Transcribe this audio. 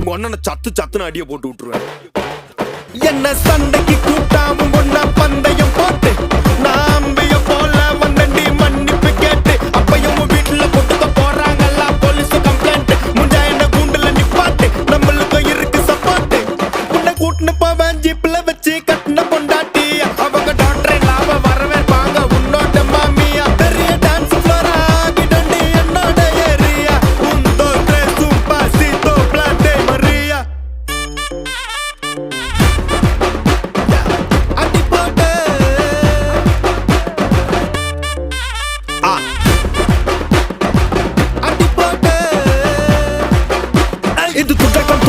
உங்க அண்ணனை சத்து சத்துன்னு அடிய போட்டு விட்டுருவேன். என்ன சண்டைக்கு கூட்டாவும் ஒன்னா பந்தயம் போட்டு நாம்பிய போல வந்தண்டி மன்னிப்பு கேட்டு அப்பையும் வீட்டுல கொட்டுக்க போறாங்கல்ல போலீஸ் கம்ப்ளைண்ட் முஞ்சா என்ன கூண்டுல நிப்பாட்டு நம்மளுக்கு இருக்கு சப்போர்ட் உன்னை கூட்டுன்னு போவேன் ஜீப்ல வச்சு கட்டின பொண்டாட்டி அவங்க டாக்டர் லாப வரவேற்பாங்க உன்னோட மாமியா பெரிய டான்ஸ் ஃப்ளோரா கிடண்டி என்னோட ஏரியா உந்தோ ட்ரெஸ்ஸும் பாசித்தோ பிளாட்டே மரியா இது துட்டக்கம்